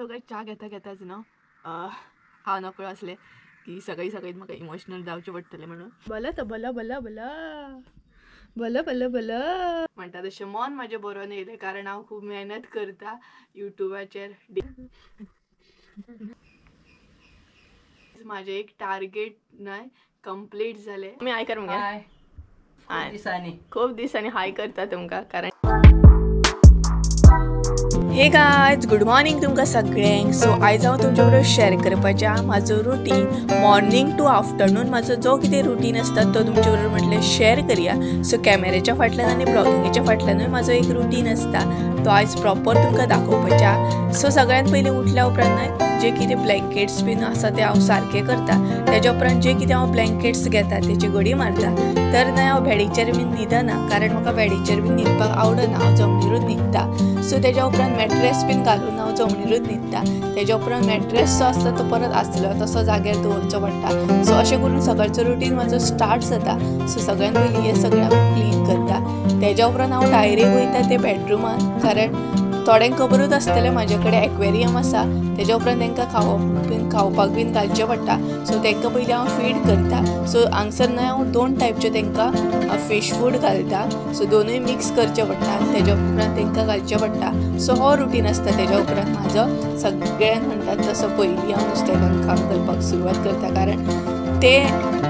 So काय चा घेता घेताच न्हू हांव नकळो आसलें की सकाळी सकाळी म्हाका इमोशनल जावचें पडटलें म्हणून बला तो बला बला बला बला बला बला म्हणटा तशें मन म्हाजें बरोवन येयलें कारण हांव खूब मेहनत करता युट्यूबाचेर म्हाजें एक टार्गेट न्हय कंप्लीट जालें मी हाय कर मगे खूब दिसांनी हाय करता तुमकां कारण हे गायज गुड मॉर्निंग तुमकां सगळ्यांक. सो आयज हांव तुमचे बरोबर शेअर करपाचें म्हाजो रुटीन मॉर्निंग टू आफ्टरनून म्हाजो जो कितें रुटीन आसता तो तुमचे बरोबर म्हटल्यार शेअर करुया. सो कॅमेऱ्याच्या फाटल्यान आनी ब्लॉगिंगेच्या फाटल्यानूय म्हाजो एक रुटीन आसता तो आयज प्रॉपर तुमकां दाखोवपाचें. सो सगळ्यात पयलीं उठल्या उपरांत जे कितें ब्लँकेट्स बीन आसा ते हांव सारके करता. तेज्या उपरांत जे कितें हांव ब्लँकेट्स घेता तेची घडी मारता. तर न्हय हांव बेडीचेर बीन न्हिदना कारण म्हाका बेडीचेर बीन न्हिदपाक आवडना, हांव जमनीरूच न्हिदता. सो तेज्या उपरांत मॅट्रेस बीन घालून हांव जमनीरूच न्हिदता. तेज्या उपरांत मॅट्रेस जो आसता तो परत आसलो तसो जाग्यार दवरचो पडटा. सो अशें करून सकाळचो रुटीन म्हाजो स्टार्ट जाता. सो सगळ्यात पयलीं हें सगळें हांव क्लीन करता. तेज्या उपरांत हांव डायरेक्ट वयता ते बेडरुमान कारण थोड्यांक खबरूच आसतलें म्हाजे कडेन एक्वेरियम आसा. तेज्या उपरांत तांकां खावपाक बीन घालचें पडटा. सो तांकां पयलीं हांव फीड करता. सो हांगसर न्हय हांव 2 टायपचे तांकां फीश फूड घालता. सो दोनूय मिक्स करचें पडटा. तेज्या उपरांत तांकां घालचें पडटा. सो हो रुटीन आसता. तेज्या उपरांत म्हाजो सगळ्यांक म्हणटात तसो पयलीं हांव नुस्तें काम करपाक सुरवात करता कारण ते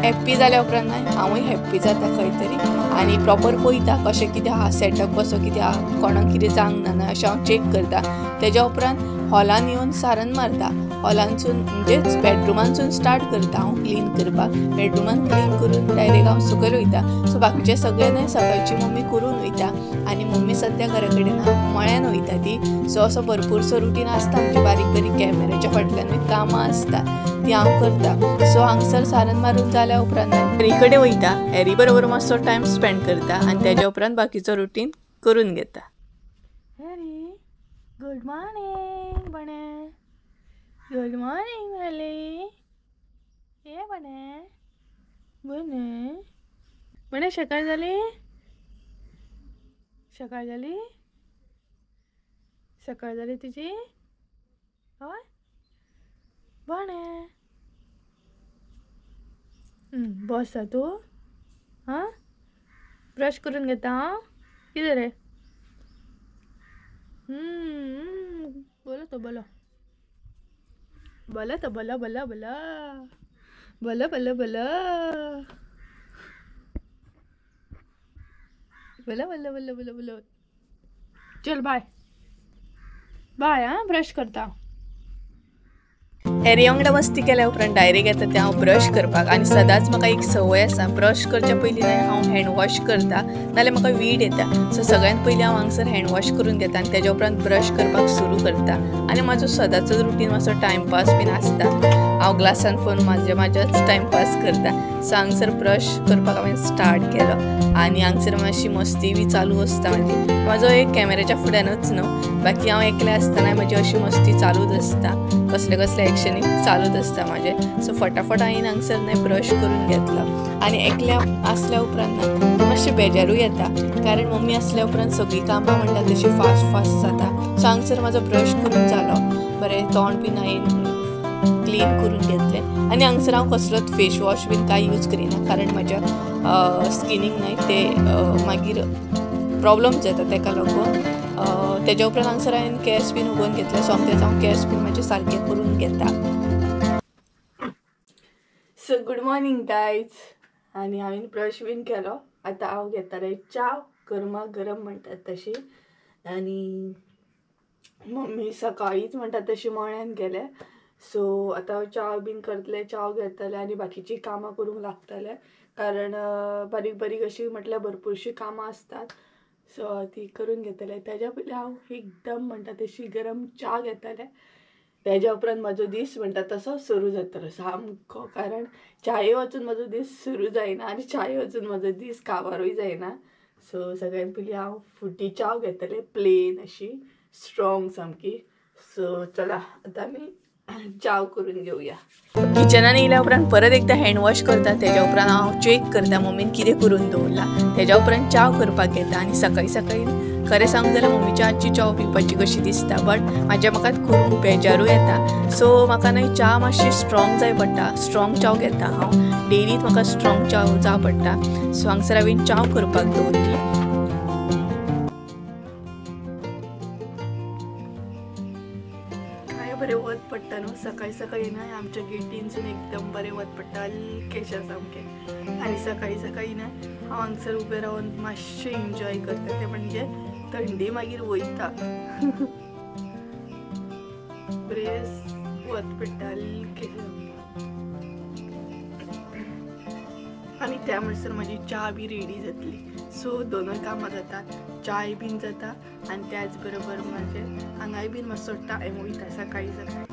हॅप्पी जाल्या उपरांत न्हय हांवूय हॅप्पी जाता खंय तरी आनी प्रॉपर पळयता कशें कितें आहा सेटअप कसो कितें आहा कोणाक कितें जावंक ना अशें हांव चॅक करता. तेज्या उपरांत हॉलान येवन सारन मारता. हॉलानसून म्हणजेच बेडरुमानसून स्टार्ट करता हांव क्लीन करपाक. बेडरुमान क्लीन करून डायरेक्ट हांव सकयल वयता. सो बाकीचे सगळे न्हय सकाळची मम्मी करून वयता आनी मम्मी सद्या घरा कडेन मळ्यान वयता ती. सो असो भरपूरसो रुटीन आसता आमचे बारीक बारीक कॅमेऱ्याच्या फाटल्यानूय कामां आसता ती हांव करता. सो हांगसर सारन मारून जाल्या उपरांत हॅरी कडेन वयता. हॅरी बरोबर मातसो टायम स्पेंड करता आनी तेज्या उपरांत बाकीचो रुटीन करून घेता. हॅरी गुड मॉर्निंग बणे. गुड मॉर्निंग माली. ये बणे बणे बणे सकाळ जाली. सकाळ जाली. सकाळ जाली तुजी हय बणे. बसा तू हां ब्रश करून घेता हां कितें रे बोलो तो बोलो बोला तो बोला बोला बोला बोला बोला बोला बोला बोला बोला बोला बोला. चल बाय बाय हां ब्रश करता. हॅरी वांगडा मस्ती केल्या उपरांत डायरेक्ट येता तें हांव ब्रश करपाक आनी सदांच म्हाका एक संवय आसा ब्रश करच्या पयलीं न्हय हांव हँड वॉश करता नाल्यार म्हाका वीड येता. सो सगळ्यात पयलीं हांव हांगसर हँड वॉश करून घेता आनी तेज्या उपरांत ब्रश करपाक सुरू करता. आनी म्हाजो सदांचो रुटीन मातसो टायमपास बीन आसता. हांव ग्लासान फोन म्हाज्याच टायमपास करता. सो हांगसर ब्रश करपाक हांवें स्टार्ट केलो आनी हांगसर मातशी मस्ती बी चालू आसता म्हाजो एक कॅमेऱ्याच्या फुड्यानूच न्हू बाकी हांव एकलें आसतना म्हाजी अशी मस्ती चालूच आसता. कसले कसले एक्शनी चालूच आसता म्हाजें. सो फटाफट हांवें हांगसर न्हय ब्रश करून घेतलो आनी एकल्या आसल्या उपरांत मातशें बेजारूय येता कारण मम्मी आसल्या उपरांत सगळीं कामां म्हणटा तशी फास्ट फास्ट जाता. सो हांगसर म्हाजो ब्रश करून जालो बरें तोंड बीन हांवें क्लीन करून घेतलें आनी हांगसर हांव कसलोच फेस वॉश बीन कांय यूज करिना कारण म्हाज्या स्किनीक न्हय ते मागीर प्रॉब्लम जाता ताका लागून. तेज्या उपरांत हांगसर हांवें केस बीन उगोवन घेतले. सोमतेच हांव केस बीन म्हाजे सारके करून घेता. सो गुड मॉर्निंग गायज आनी हांवें ब्रश बीन केलो. आतां हांव घेतालें चाव गरमा गरम म्हणटात तशी आनी मम्मी सकाळीच म्हणटात तशी मळ्यान गेले. सो आतां हांव चाव बीन करतलें चाव घेतलें आनी बाकीचीं कामां करूंक लागतलें कारण बारीक बारीक अशी म्हटल्यार भरपूरशीं कामां आसतात. सो ती करून घेतलें. तेज्या पयलीं हांव एकदम म्हणटा तशी गरम च्या घेतलें. तेज्या उपरांत म्हाजो दीस म्हणटा तसो सुरू जातलो सामको कारण च्याये वचून म्हाजो दीस सुरू जायना आनी च्याये वचून म्हाजो दीस काबारूय जायना. सो सगळ्यात पयलीं हांव फुटी च्या घेतलें प्लेन अशी स्ट्रॉंग सामकी. सो चला आतां आमी चाव करून घेवया. किचनान येयल्या उपरांत परत एकदां हँड वॉश करता. तेज्या उपरांत हांव चॅक करता मम्मीन कितें करून दवरला. तेज्या उपरांत चाव करपाक घेता आनी सकाळी सकाळी खरें सांगूंक जाल्यार मम्मीच्या हातची च्या पिवपाची कशी दिसता, बट म्हाका खूब बेजारूय येता. सो म्हाका न्हय च्या मातशी स्ट्रॉंग जाय पडटा. स्ट्रॉंग च्या घेता हांव डेलीच, म्हाका स्ट्रॉंग च्या जाय पडटा. सो हांगसर हांवें च्या करपाक दवरली. बरें वत पडटा न्हू सकाळी सकाळी ना आमच्या गेटीनसून एकदम बरें वत पडटा हलकेशें सामकें. आनी सकाळी सकाळी ना हांव हांगसर उबें रावन मातशें एन्जॉय करता, तें म्हणजे थंडी मागीर वयता. बरें वत पडटा हलकेशें. आनी त्या म्हणसर म्हाजी च्या बी रेडी जातली. सो दोनूय कामां जातात, चाय बीन जाता आनी त्याच बरोबर म्हाजे हांगाय बीन मातसो टायम वयता सकाळी सकाळी.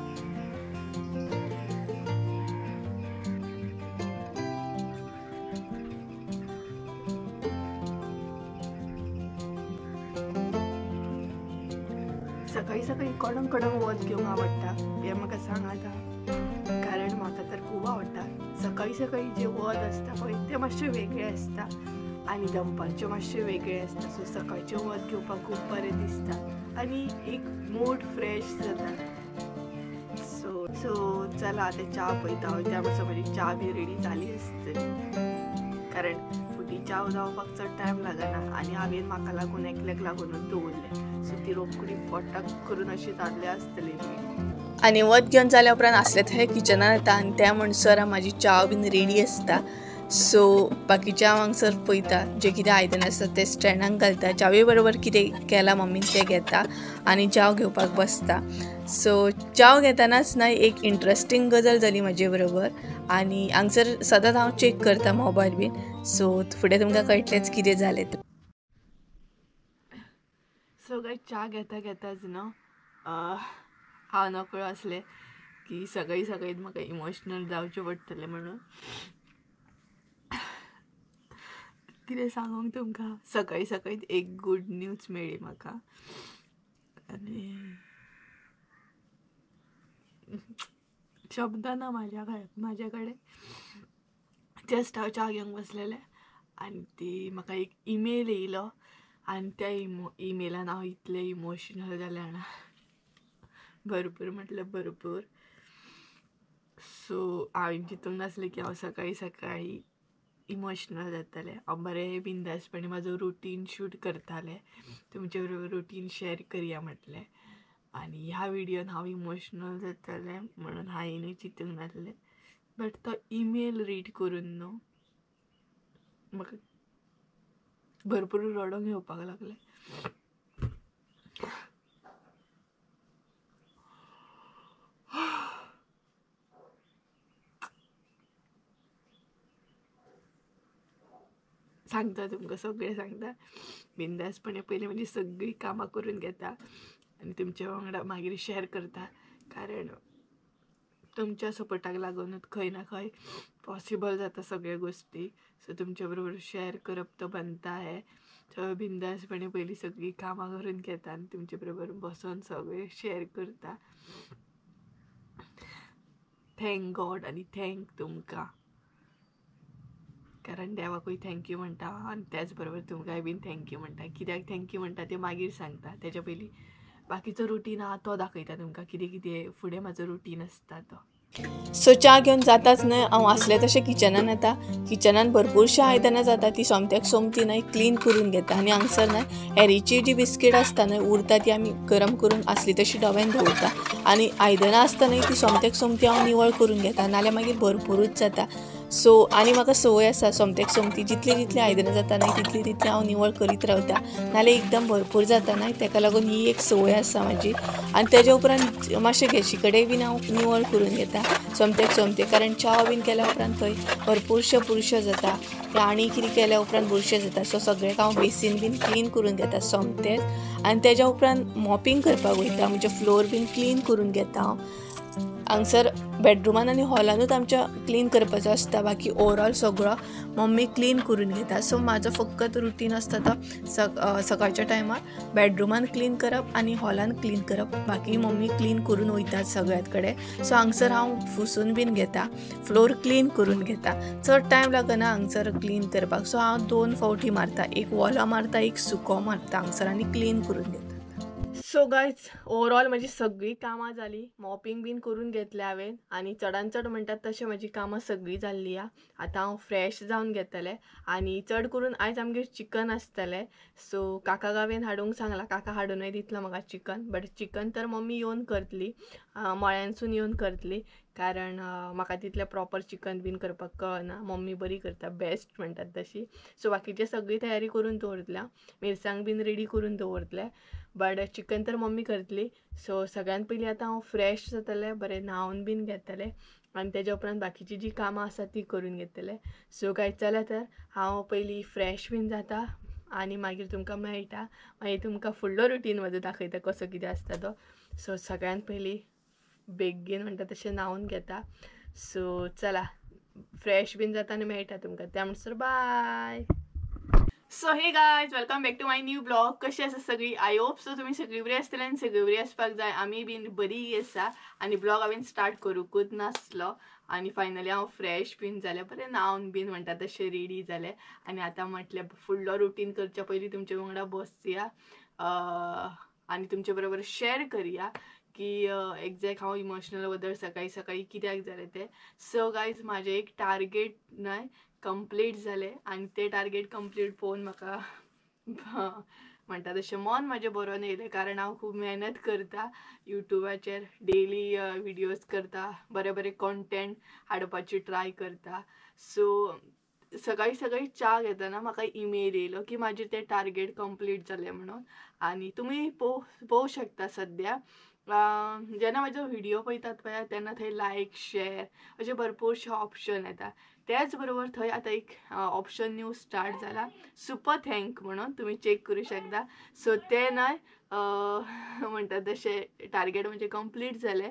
सकाळी सकाळी कडक कडक वत घेवंक आवडटा हें म्हाका सांगाता, कारण म्हाका तर खूब आवडटा. सकाळी सकाळी जे वत आसता पळय तें मातशें वेगळें आसता आनी दनपारचें मातशें वेगळें आसता. सो सकाळचें वत घेवपाक खूब बरें दिसता आनी एक मूड फ्रेश जाता. सो चला आतां च्या पयता हांव. त्या मातसो म्हाजी च्या बी रेडी जाली आसतली, कारण फुटी च्या जावपाक चड टायम लागना आनी हांवें म्हाका लागून एकल्याक लागूनच दवरलें. सो ती रोखडी फटाक करून अशी जाल्ली आसतली. आनी वत घेवन जाल्या उपरांत आसले थंय किचनान येता आनी त्या म्हणसर म्हाजी च्या बीन रेडी आसता. सो बाकीचें हांव हांगसर पळयता जे कितें आयदनां आसता ते स्टँडाक घालता. च्यावे बरोबर कितें केलां मम्मीन तें घेता आनी च्या घेवपाक बसता. सो च्या घेतानाच न्हय एक इंट्रस्टींग गजाल जाली म्हाजे बरोबर आनी हांगसर सदांच हांव चॅक करता मोबायल बीन. सो फुडें तुमकां कळटलेंच कितें जालें तें. सो गाय च्या घेता घेताच न्हू हांव नकळो आसलें की सकाळी सकाळी म्हाका इमोशनल जावचें पडटलें म्हणून. कितें सांगूंक तुमकां, सकाळी सकाळी एक गूड न्यूज मेळ्ळी म्हाका आनी शब्द ना म्हाज्या कडेन. जस्ट हांव च्या घेवंक बसलेलें आनी ती म्हाका एक ईमेल येयलो आनी त्या ईमेलान हांव इतलें इमोशनल जालें ना, भरपूर म्हटल्यार भरपूर. सो हांवें चिंतूंक नासलें की हांव सकाळी सकाळी इमोशनल जातालें. हांव बरें बिंदासपणी म्हाजो रुटीन शूट करतालें, तुमचे बरोबर रुटीन शेअर करया म्हटलें. आनी ह्या विडियोन हांव इमोशनल जातालें म्हणून हांवेंनूय चिंतूंक नासलें. बट तो ईमेल रीड करून न्हू म्हाका भरपूर रडोंक येवपाक लागलें. सांगता तुमकां सगळें सांगता बिंदासपणे. पयलीं म्हणजे सगळीं कामां करून घेता आनी तुमच्या वांगडा मागीर शेअर करता, कारण तुमच्या सपोर्टाक लागूनच खंय ना खंय पॉसिबल जाता सगळ्यो गोश्टी. सो तुमच्या बरोबर शेअर करप तो बनता हें. सो बिंदासपणे पयलीं सगळीं कामां करून घेता आनी तुमचे बरोबर बसून सगळें शेअर करता. थँक गॉड आनी थँक तुमकां, कारण देवाकूय थँक्यू म्हणटा आनी त्याच बरोबर तुमकांय बीन थँक्यू म्हणटा. कित्याक थँक्यू म्हणटा तें मागीर सांगता, तेच्या पयलीं बाकीचो रुटीन आहा तो दाखयता तुमकां कितें कितें फुडें म्हाजो रुटीन आसता तो. सो च्या घेवन जाताच न्हय हांव आसलें तशें किचनान येता. किचनान भरपूरशीं आयदनां जाता ती सोमत्याक सोमती न्हय क्लीन करून घेता आनी हांगसर न्हय हॅरीची जी बिस्कीट आसता न्हय उरता ती आमी गरम करून आसली तशी डब्यान दवरता आनी आयदनां आसता न्हय ती सोमत्याक सोमती हांव निवळ करून घेता, नाल्यार मागीर भरपूरूच जाता. सो आनी म्हाका संवय आसा सोमत्याक सोमती जितली आयदनां जाता न्हय तितली हांव निवळ करीत रावता, नाल्यार एकदम भरपूर जाता न्हय तेका लागून ही एक संवय आसा म्हाजी. आनी तेज्या उपरांत मातशें गॅशी कडेन बीन हांव निवळ करून घेता सोमत्याक सोमते, कारण च्या बीन केल्या उपरांत थंय भरपूरशे बुरशे जाता ते आनी कितें केल्या उपरांत बुरशे जाता. सो सगळ्याक हांव बेसीन बीन क्लीन करून घेता सोमतेच आनी तेज्या उपरांत मॉपिंग करपाक वयता, म्हणजे फ्लोर बीन क्लीन करून घेता हांव. हांगसर बेडरूमान आनी हॉलानूच आमच्या क्लीन करपाचो आसता, बाकी ओवरऑल सगळो मम्मी क्लीन करून घेता. सो म्हाजो फकत रुटीन आसता तो सकाळच्या टायमार बेडरूमान क्लीन करप आनी हॉलान क्लीन करप, बाकी मम्मी क्लीन करून वयतात सगळ्यात कडेन. सो हांगसर हांव पुसून बीन घेता, फ्लोर क्लीन करून घेता. चड टायम लागना हांगसर क्लीन करपाक. सो हांव 2 फावटी मारता, एक वॉला मारता, एक सुको मारता हांगसर आनी क्लीन करून घेता. सो गायज ओवरऑल म्हजी सगळी कामां जाली, मॉपिंग बीन करून घेतलें हांवें आनी चडान चड म्हणटात तशें म्हजी कामां सगळीं जाल्लीं हा. आतां हांव फ्रेश जावन घेतलें आनी चड करून आयज आमगे चिकन आसतलें. सो काकाक हांवें हाडूंक सांगलां, काका हाडूनय दितलो म्हाका चिकन, बट चिकन तर मम्मी येवन करतली, मळ्यांसून येवन करतली, कारण म्हाका तितलें प्रॉपर चिकन बीन करपाक कळना. मम्मी बरी करता, बेस्ट म्हणटात तशी. सो बाकीची सगळी तयारी करून दवरतल्या, मिरसांग बीन रेडी करून दवरतलें, बट चिकन तर मम्मी करतली. सो सगळ्यान पयलीं आतां हांव फ्रेश जातलें, बरें न्हावन बीन घेतलें आनी तेज्या उपरांत बाकीची जी कामां आसा ती करून घेतलें. सो गायज चला तर हांव पयलीं फ्रेश बीन जाता आनी मागीर तुमकां मेळटा, मागीर तुमकां फुडलो रुटीन म्हजो दाखयता कसो कितें आसता तो. सो सगळ्यान पयलीं बेगीन म्हणटा तशें न्हावन घेता. सो चला फ्रेश बीन जाता आनी मेळटा तुमकां, त्या म्हणसर bye. So hey guys, welcome back to my new blog. कशी आसा सगळी? आय होप सो तुमी सगळी बरी आसतली आनी सगळी बरी आसपाक जाय. आमी बीन बरी आसा आनी ब्लॉग हांवें स्टार्ट करूंकूच नासलो आनी फायनली हांव फ्रेश बीन जालें, बरें न्हावन बीन म्हणटा तशें रेडी जालें आनी आतां म्हटलें फुडलो रुटीन करच्या पयलीं तुमचे वांगडा बसया आनी तुमचे बरोबर शेअर करया की एक्झॅक्ट हांव इमोशनल बद्दल सकाळी सकाळी कित्याक जालें तें. सो गायज म्हाजें एक टार्गेट न्हय कंप्लीट जालें आनी तें टार्गेट कंप्लीट पळोवन म्हाका म्हणटा तशें मन म्हाजें बरोवन येयलें, कारण हांव खूब मेहनत करता युट्यूबाचेर, डेली विडियोज करता, बरें बरें कॉन्टेंट हाडपाची ट्राय करता. सो सकाळी सकाळी च्या घेतना म्हाका ईमेल येयलो की म्हाजें तें टार्गेट कंप्लीट जालें म्हणून. आनी तुमी पळोवं शकता सद्या जेन्ना म्हाजो व्हिडियो पळयतात पळय तेन्ना थंय लायक शेअर अशे भरपूरशे ऑप्शन येता. त्याच बरोबर थंय आतां एक ऑप्शन न्यू स्टार्ट जाला, सुपर थँक म्हणून, तुमी चेक करूं शकता. सो तें न्हय म्हणटा तशें टार्गेट म्हणजे कंप्लीट जालें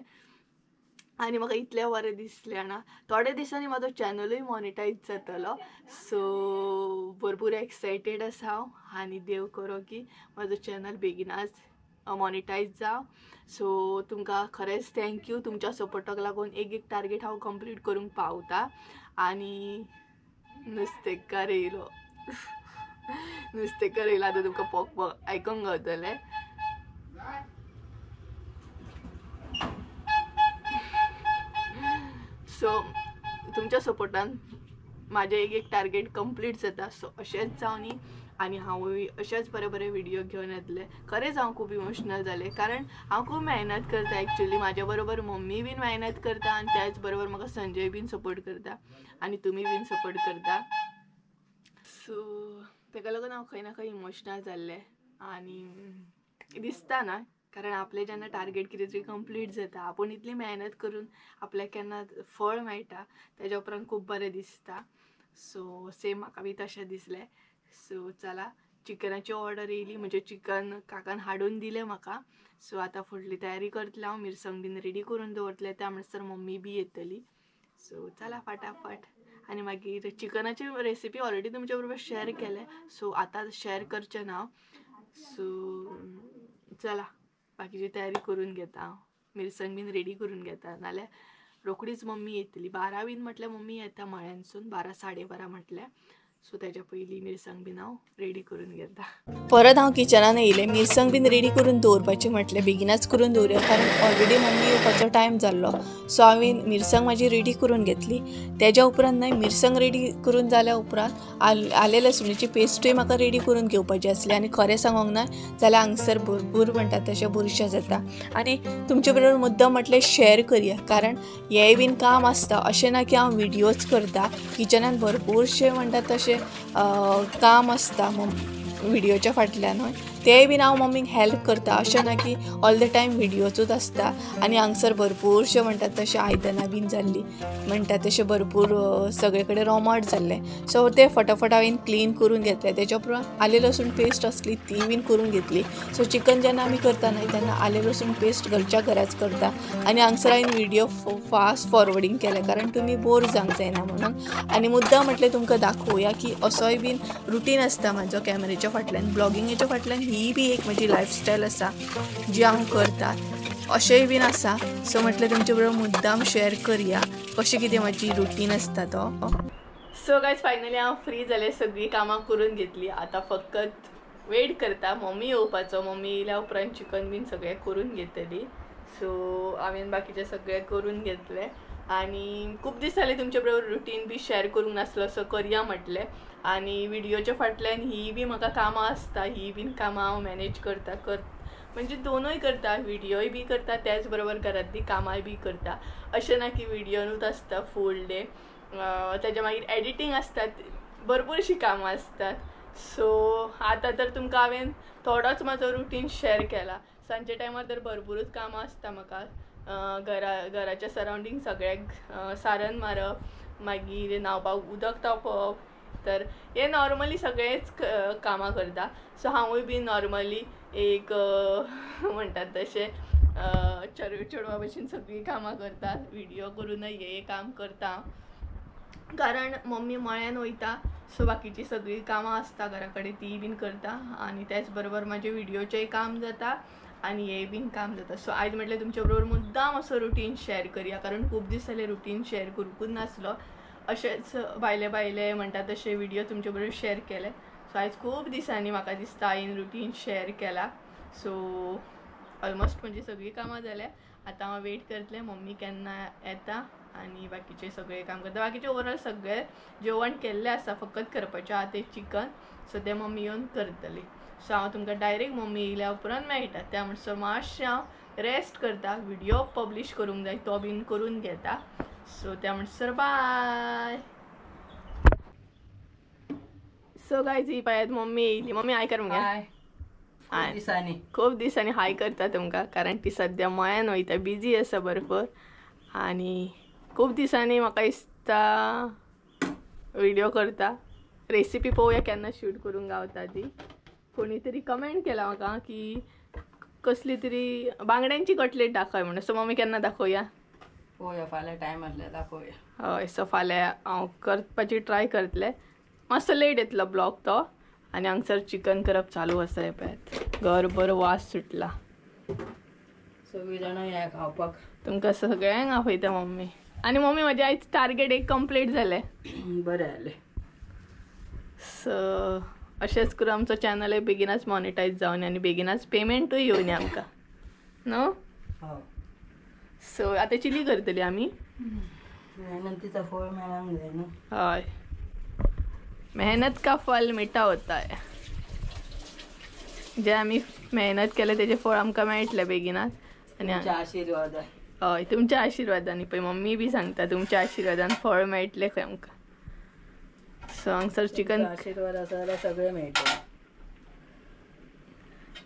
आनी म्हाका इतलें बरें दिसलें जाणा. थोड्या दिसांनी म्हाजो चॅनलूय मॉनिटायज जातलो. सो भरपूर एक्सायटेड आसा हांव आनी देव करो की म्हाजो चॅनल बेगिनाच मॉनिटायज जावं. सो तुमकां खरेंच थँक्यू, तुमच्या सपोर्टाक लागून एक टार्गेट हांव कंप्लीट करूंक पावता. आनी नुस्तेकार येयलो नुस्तेकार येयलो आतां तुमकां पॉक आयकूंक गावतलें. सो तुमच्या सपोर्टान म्हाजें एक टार्गेट कंप्लीट जाता. सो अशेंच जावनी आनी हांवूय अशेंच बरे बरे व्हिडियो घेवन येतले. खरेंच हांव खूब इमोशनल जालें, कारण हांव खूब मेहनत करता एक्चुअली. म्हाज्या बरोबर मम्मी बीन मेहनत करता आनी त्याच बरोबर म्हाका संजय बीन सपोर्ट करता आनी तुमी बीन सपोर्ट करता. सो तेका लागून हांव खंय ना खंय इमोशनल जाल्लें आनी दिसता ना, कारण आपलें जेन्ना टार्गेट कितें तरी कंप्लीट जाता, आपूण इतली मेहनत करून आपल्याक केन्ना फळ मेळटा तेज्या उपरांत खूब बरें दिसता. सो सेम म्हाका बी तशें दिसलें. सो चला चिकनाची ऑर्डर येयली, म्हणजे चिकन काकान हाडून दिलें म्हाका. सो आतां फुडली तयारी करतलें हांव, मिरसांग बीन रेडी करून दवरतलें, त्या म्हणसर मम्मी बी येतली. सो चला फटाफट. आनी मागीर चिकनाची रेसिपी ऑलरेडी तुमच्या बरोबर शेअर केलें, सो आतां शेअर करचें ना. सो चला बाकीची तयारी करून घेता हांव, मिरसांग बीन रेडी करून घेता, नाल्यार रोखडीच मम्मी येतली. 12 बीन म्हटल्यार मम्मी येता मळ्यांसून, 12 12:30 म्हटल्यार. सो तेज्या पयलीं मिरसांग बीन हांव रेडी करून घेता. परत हांव किचनान येयलें, मिरसांग बीन रेडी करून दवरपाचें म्हटलें, बेगिनाच करून दवरया, कारण ऑलरेडी मम्मी येवपाचो टायम जाल्लो. सो हांवें मिरसांग म्हाजी रेडी करून घेतली. तेज्या उपरांत न्हय मिरसांग रेडी करून जाल्या उपरांत आले लसुणीची पेस्टूय म्हाका रेडी करून घेवपाची आसली. आनी खरें सांगूंक ना जाल्यार हांगसर भरपूर म्हणटा तशें बुरशें जाता आनी तुमचे बरोबर मुद्दम म्हटलें शेअर करया, कारण हेंय बीन काम आसता. अशें ना की हांव व्हिडियोज करता, किचनान भरपूरशे म्हणटा तशें काम आसता व्हिडियोच्या फाटल्यान, तेय बीन हांव मम्मीक हेल्प करता. अशें ना की ऑल द टायम व्हिडिओचूच आसता. आनी हांगसर भरपूरशे म्हणटात तशें आयदनां बीन जाल्लीं, म्हणटात तशें भरपूर सगळे कडेन रोमट जाल्लें. सो ते फटाफट हांवें क्लीन करून घेतले. तेच्या उपरांत आले लसूण पेस्ट आसली ती बीन करून घेतली. सो चिकन जेन्ना आमी करता न्हय तेन्ना आले लसूण पेस्ट घरच्या घराच करता. आनी हांगसर हांवें व्हिडिओ फास्ट फॉरवर्डिंग केले कारण तुमी बोर जावंक जायना म्हणून. आनी मुद्दाम म्हटलें तुमकां दाखोवया की असोय बीन रुटीन आसता म्हाजो कॅमेरेच्या फाटल्यान. ब्लॉगिंगेच्या फाटल्यान ही बी एक म्हजी लायफस्टायल आसा जी हांव करता. अशेंय बीन आसा. सो म्हटलें तुमचे बरोबर मुद्दाम शेअर करया कशें कितें म्हजी रुटीन आसता तो. सो गायज फायनली हांव फ्री जालें, सगळीं कामां करून घेतली. आतां फकत वेट करता मम्मी येवपाचो. मम्मी येयल्या उपरांत चिकन बीन सगळें करून घेतली. सो हांवें बाकीचें सगळें करून घेतलें. आनी खूब दीस जाले तुमचे बरोबर रुटीन बी शेअर करूंक नासलो. सो करया म्हटलें. आनी व्हिडिओच्या फाटल्यान ही बी म्हाका कामां आसता, ही बीन कामां हांव मॅनेज करता. म्हणजे दोनूय करता, व्हिडिओय बी करता त्याच बरोबर घरांतली कामांय बी करता. अशें ना की व्हिडिओनूच आसता फूल डे. तेच्या मागीर एडिटींग आसतात, भरपूरशीं कामां आसतात. सो आतां तर तुमकां हांवें थोडोच म्हाजो रुटीन शेअर केला. सांजच्या टायमार तर भरपूरूच कामां आसता म्हाका. घराच्या सरावंडींग सगळ्याक सारण मारप, मागीर न्हावपाक उदक तापोवप, तर हे नॉर्मली सगळेच कामां करता. सो हांवूय बी नॉर्मली एक म्हणटात तशें चेडवा भशेन सगळीं कामां करता. व्हिडिओ करूनय हे काम करता कारण मम्मी मळ्यान वयता. सो बाकीची सगळीं कामां आसता घरा कडेन ती बीन करता. आनी त्याच बरोबर म्हाजे व्हिडिओचेंय काम जाता आनी हे बीन काम जाता. सो आयज म्हटलें तुमचे बरोबर मुद्दाम असो रुटीन शेअर करया कारण खूब दीस जाले रुटीन शेअर करूंकूच नासलो. अशेंच भायले म्हणटा तशे व्हिडिओ तुमचे बरोबर शेअर केले. सो आयज खूब दिसांनी म्हाका दिसता हांवें रुटीन शेअर केला. सो ऑलमोस्ट म्हणजे सगळीं कामां जाल्या. आतां हांव वेट करतलें मम्मी केन्ना येता आनी बाकीचे सगळें काम करता. बाकीचे ओवरऑल सगळें जेवण केल्लें आसा, फकत करपाचें आहा तें चिकन. सो तें मम्मी येवन करतली. सो हांव तुमकां डायरेक्ट मम्मी येयल्या उपरांत मेळटा. त्या म्हणसर मातशें हांव रेस्ट करता. व्हिडिओ पब्लीश करूंक जाय तो बीन करून घेता. सो त्या म्हणसर बाय. सो गायज ही पळयात मम्मी येयली. मम्मी हाय कर मगे. खूब दिसांनी हाय करता तुमकां कारण ती सद्या मळ्यान वयता, बिजी आसा भरपूर. आनी खूब दिसांनी म्हाका दिसता व्हिडिओ करता. रेसिपी पळोवया केन्ना शूट करूंक गावता ती. कोणी तरी कमेंट केला म्हाका की कसली तरी बांगड्यांची कटलेट दाखय म्हणून. सो मम्मी केन्ना दाखोवया? पळोवया फाल्यां टायम आसल्यार दाखोवया. हय. सो फाल्यां हांव करपाची ट्राय करतलें. मातसो लेट येतलो ब्लॉग तो. आनी हांगसर चिकन करप चालू आसा. हे पळयात घर बरो वास सुटला. सगळीं जाणां या खावपाक. तुमकां सगळ्यांक आपयता मम्मी. आनी मम्मी म्हजें आयज टार्गेट एक कंप्लीट जालें. बरें जालें. सो अशेंच करून आमचो चॅनलय बेगिनाच मॉनिटायज जावन आनी बेगिनाच पेमेंटूय येवन आमकां न्हू. सो आतां चिली करतली आमी. मेहनतीचा फळ मेळांक जाय न्हू. हय. मेहनत का फल मिठा होता है. जे आमी मेहनत केले तेजे फळ आमकां मेळटलें बेगिनाच. आनी आशिर्वाद. हय तुमच्या आशिर्वादांनी पळय मम्मी बी सांगता तुमच्या आशिर्वादान फळ मेळटलें खंय आमकां. सो हांगसर चिकन आशिर्वाद आसा जाल्यार सगळें मेळटलें.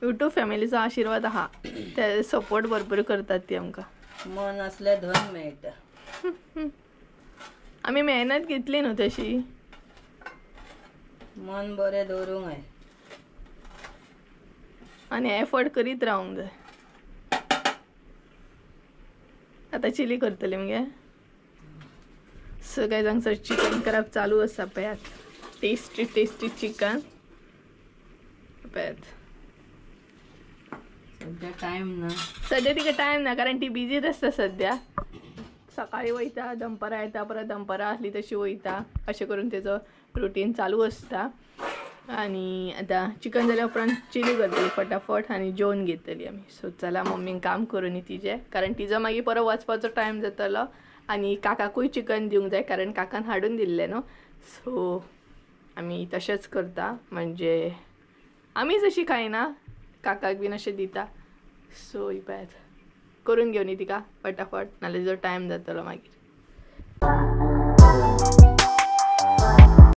यूट्यूब फॅमिलीचो आशिर्वाद आहा. ते सपोर्ट भरपूर करतात ती आमकां. मन असल्यार धन मेळटा. आमी मेहनत घेतली न्हू तशी. मन बरें दवरूंक जाय आनी एफर्ट करीत रावंक जाय. आतां चिली करतली मगे. सो गायज हांगसर चिकन करप चालू आसा पळयात. टेस्टी टेस्टी चिकन पळयात. सद्या टायम ना. सद्या तिका टायम ना कारण ती बिजीच आसता सद्या. सकाळी वयता, दनपारां येता, परत दनपारां आसली तशी वयता. अशें करून तेजो रुटीन चालू आसता. आनी आतां चिकन जाल्या उपरांत चिली करतली फटाफट आनी जेवन घेतली आमी. सो चला मम्मीक काम करून तिजें कारण तिजो मागीर परत वचपाचो टायम जातलो. आनी काकाकूय चिकन दिवंक जाय कारण काकान हाडून दिल्लें न्हू. सो आमी तशेंच करता. म्हणजे आमी जशी खायना काकाक बीन अशें दिता. सो ही पळयात करून घेवनी तिका फटाफट नाल्यार जो टायम जातलो मागीर.